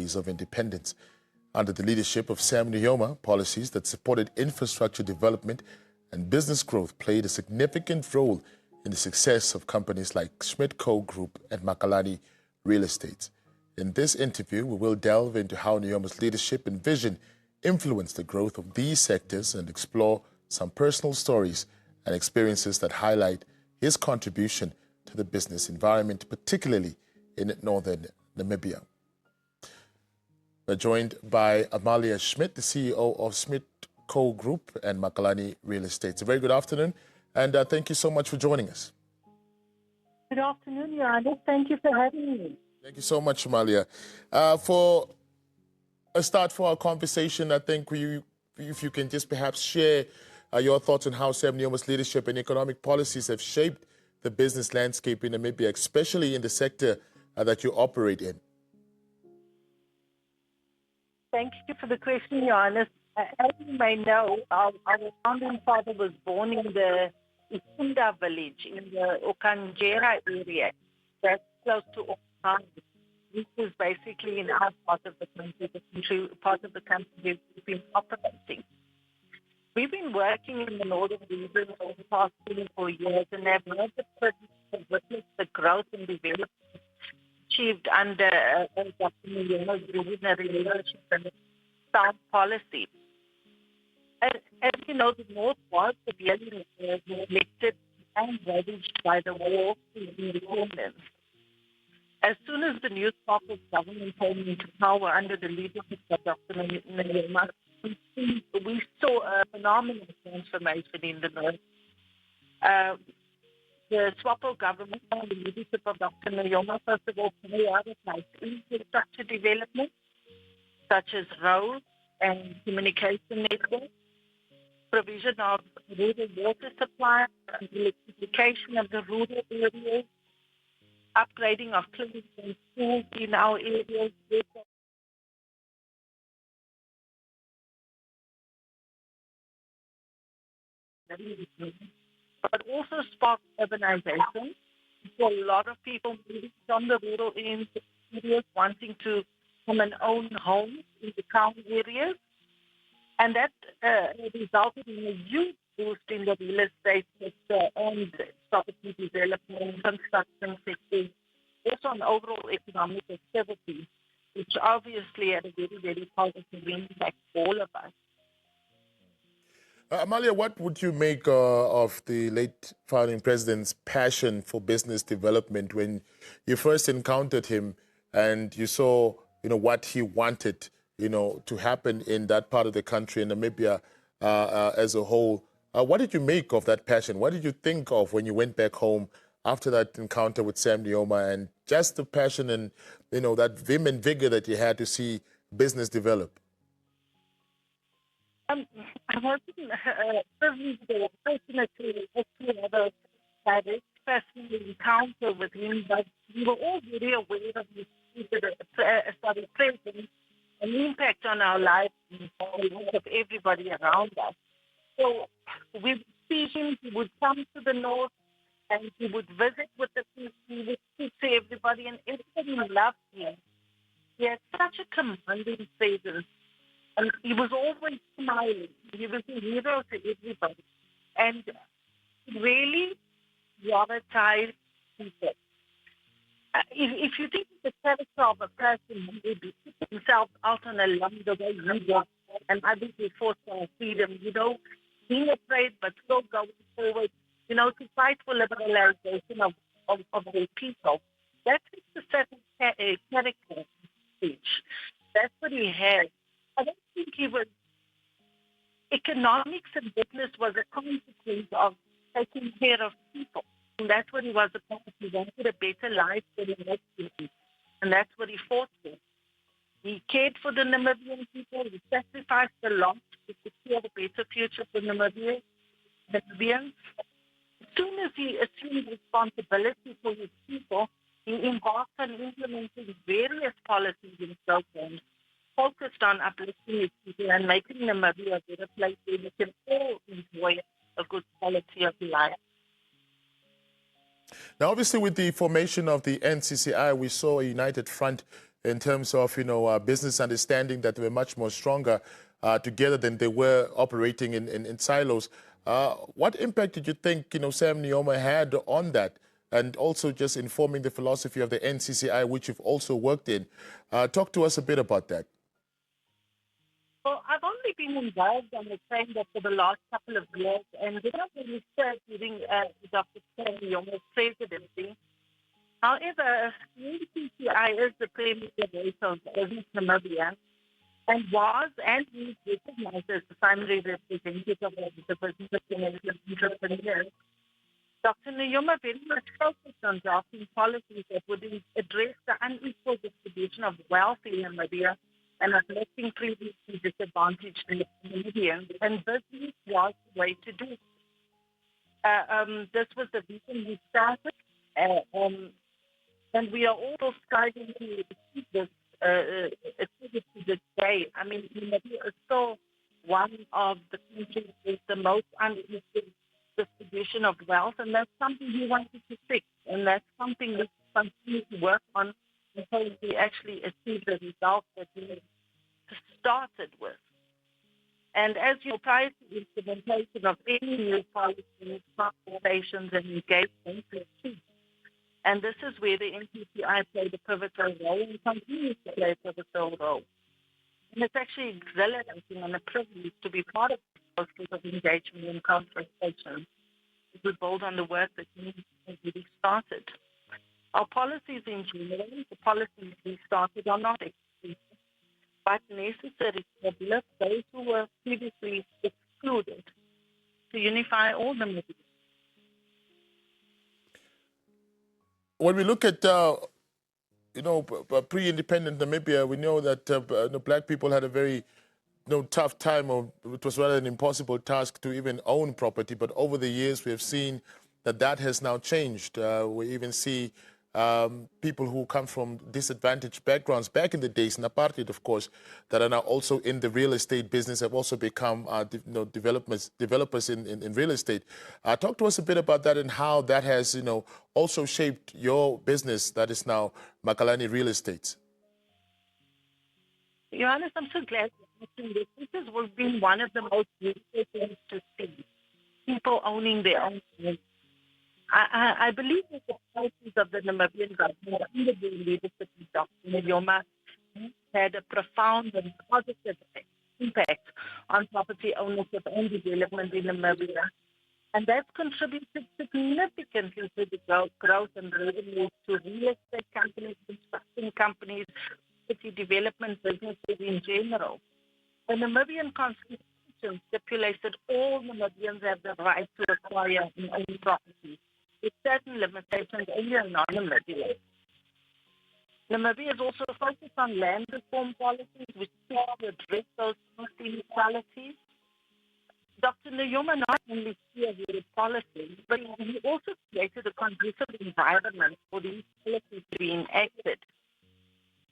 decades of independence. Under the leadership of Sam Nujoma, policies that supported infrastructure development and business growth played a significant role in the success of companies like Schmidt Co. Group and Makalani Real Estates. In this interview, we will delve into how Nujoma's leadership and vision influenced the growth of these sectors and explore some personal stories and experiences that highlight his contribution to the business environment, particularly in northern Namibia. We're joined by Amalia Schmidt, the CEO of Schmidt Co. Group and Makalani Real Estates. A very good afternoon, and thank you so much for joining us. Good afternoon, Johannes. Thank you for having me. Thank you so much, Amalia. For a start for our conversation, I think if you can just perhaps share your thoughts on how Sam Nujoma's leadership and economic policies have shaped the business landscape in Namibia, especially in the sector that you operate in. Thank you for the question, Johannes. As you may know, our founding father was born in the Ikunda village in the Okanjera area. That's close to Okanagan, which is basically in our part of the country, part of the country we've been operating. We've been working in the northern region for the past 24 years and have had the privilege to witness the growth and development achieved under Dr. Nujoma's visionary leadership and sound policy. As you know, the North was severely neglected and ravaged by the war for independence. As soon as the new Scottish government came into power under the leadership of Dr. Nujoma, we saw a phenomenal transformation in the North. The SWAPO government, under the leadership of Dr. Nujoma, first of all, prioritized infrastructure development, such as roads and communication networks, provision of rural water supply, and electrification of the rural areas, upgrading of clinics and schools in our areas, but also sparked urbanization. So a lot of people moving from the rural areas wanting to come and own homes in the town areas. And that resulted in a huge boost in the real estate sector and property development, construction sectors, also on overall economic activity, which obviously had a very, very positive impact for all of us. Amalia, what would you make of the late founding president's passion for business development when you first encountered him and you saw, what he wanted, to happen in that part of the country, in Namibia as a whole? What did you make of that passion? What did you think of when you went back home after that encounter with Sam Nujoma and just the passion and, that vim and vigor that you had to see business develop? I wasn't privileged or fortunate to have a direct personal encounter with him, but we were all very aware of his presence and impact on our lives and the lives of everybody around us. So we would see him, he would come to the north and he would visit with the people, he would speak to everybody, and everybody loved him. He had such a commanding presence. And he was always smiling. He was a hero to everybody. And really prioritized people. If you think of the character of a person who would put himself out on a limb the way he was, and others were forced for freedom, being afraid but still going forward, to fight for liberalization of the people. That's a certain character speech. That's what he had. I don't think he was. Economics and business was a consequence of taking care of people. And that's what he was about. He wanted a better life for the next people. And that's what he fought for. He cared for the Namibian people. He sacrificed a lot to secure a better future for Namibians. As soon as he assumed responsibility for his people, he embarked on implementing various policies and programs focused on uplifting his people and making Namibia a better place where we can all enjoy a good quality of life. Now, obviously, with the formation of the NCCI, we saw a united front in terms of, business understanding, that they were much more stronger together than they were operating in silos. What impact did you think, Sam Nujoma had on that? And also just informing the philosophy of the NCCI, which you've also worked in. Talk to us a bit about that. Well, I've only been involved on the trend for the last couple of years, and did not really serve during Dr. Sam Nujoma's presidency. However, the NCCI is the premier voice of Namibia, and was and is recognized as the primary representative of the business and entrepreneurs. Dr. Nujoma very much focused on drafting policies that would address the unequal distribution of wealth in Namibia and uplifting previously disadvantaged Namibians, and business was the way to do it. This was the reason we started, and we are all striving to achieve this to this day. I mean, Namibia is still one of the countries with the most unequal distribution of wealth, and that's something we wanted to fix, and that's something we continue to work on until we actually achieve the results that we started with. And as you know, prior to the implementation of any new policies, consultations, and engagements, and this is where the NCCI played a pivotal role and continues to play a pivotal role. And it's actually exhilarating and a privilege to be part of the process of engagement and conversation. We build on the work that we really started. Our policies in general, the policies we started are not exclusive, but necessary to uplift those who were previously excluded, to unify all the Namibians. When we look at, pre-independent Namibia, we know that black people had a very tough time, or it was rather an impossible task to even own property. But over the years, we have seen that has now changed. We even see people who come from disadvantaged backgrounds back in the days, in apartheid, of course, that are now also in the real estate business, have also become developers in real estate. Talk to us a bit about that and how that has also shaped your business, that is now Makalani Real Estates. Johannes, I'm so glad you're mentioning this. This has been one of the most beautiful things to see, people owning their own homes. I believe that the policies of the Namibian government under the leadership of Dr. Nujoma had a profound and positive impact on property ownership and development in Namibia. And that's contributed significantly to the growth and revenue to real estate companies, construction companies, city development businesses in general. The Namibian Constitution stipulates that all Namibians have the right to acquire and own property, with certain limitations only in non-Namibia. Namibia is also focused on land reform policies which seek to address those inequalities. Dr. Nujoma not only spearheaded policies, but he also created a conducive environment for these policies to be enacted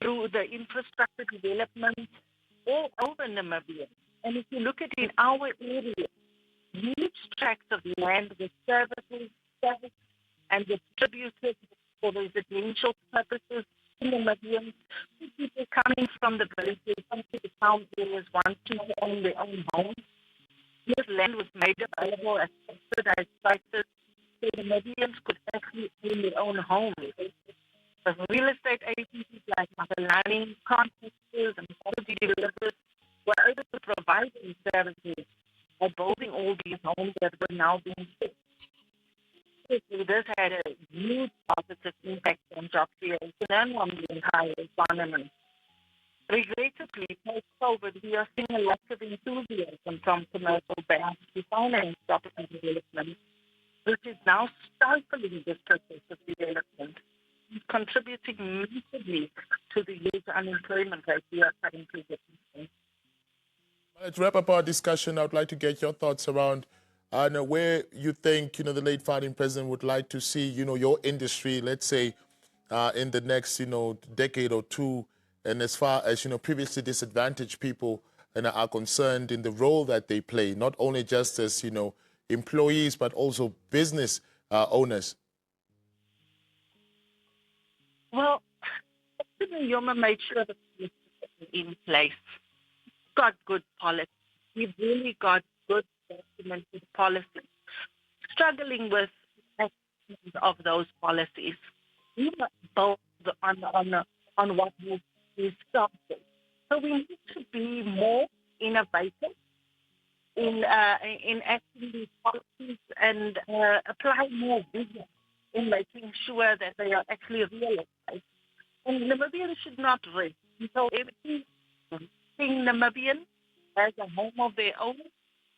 through the infrastructure development all over Namibia. And if you look at in our area, huge tracts of land with services, and distributed for residential purposes in Namibians, people coming from the villages, come to the town areas, want to own their own homes. This land was made available at subsidized prices, so Namibians could actually own their own homes. The real estate agencies like Makalani, contractors, and property developers were able to provide these services by building all these homes that were now being fixed. This had a huge positive impact on job creation and on the entire economy. Regrettably, post-COVID, we are seeing a lack of enthusiasm from commercial banks to finance property development, which is now stifling this process of development, contributing massively to the huge unemployment rate we are currently witnessing. To wrap up our discussion, I would like to get your thoughts around where you think, the late founding president would like to see, your industry, let's say, in the next, decade or two, and as far as, previously disadvantaged people are concerned in the role that they play, not only just as, employees, but also business owners. Well, Nujoma made sure that we were in place. Got good policy. We've really got good documented policies. Struggling with actions of those policies. We were built on what we started. So we need to be more innovative in acting these policies and apply more vision in making sure that they are actually realized. And Namibians should not rest until every Namibian has a home of their own.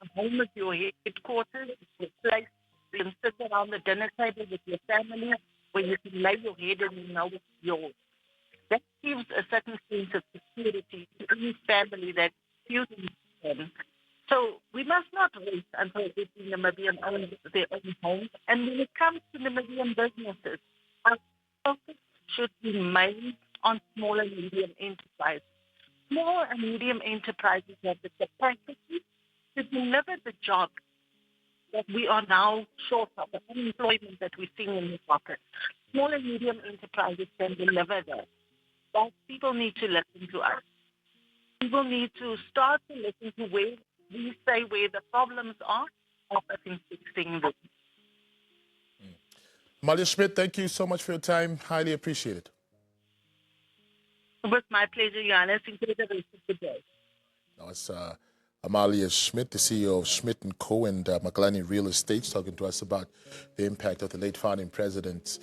A home is your headquarters, it's your place. You can sit around the dinner table with your family where you can lay your head and you know it's yours. That gives a certain sense of security to any family that feels them. So we must not wait until every Namibian owns their own homes. And when it comes to Namibian businesses, our focus should remain on small and medium enterprises. Small and medium enterprises have the capacity to deliver the jobs that we are now short of, the unemployment that we're seeing in the market. Small and medium enterprises can deliver that. But people need to listen to us. People need to start to listen to where we say where the problems are, and fixing them. Amalia Schmidt, thank you so much for your time. Highly appreciate it. It was my pleasure, Johannes. Enjoy the rest of the day. Now it's Amalia Schmidt, the CEO of Schmidt & Co. and Makalani Real Estates, talking to us about the impact of the late founding president's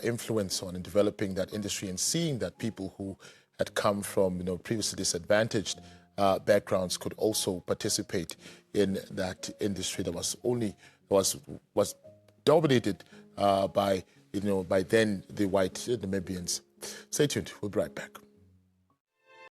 influence on developing that industry and seeing that people who had come from previously disadvantaged backgrounds could also participate in that industry that was dominated by then the white Namibians. Stay tuned. We'll be right back.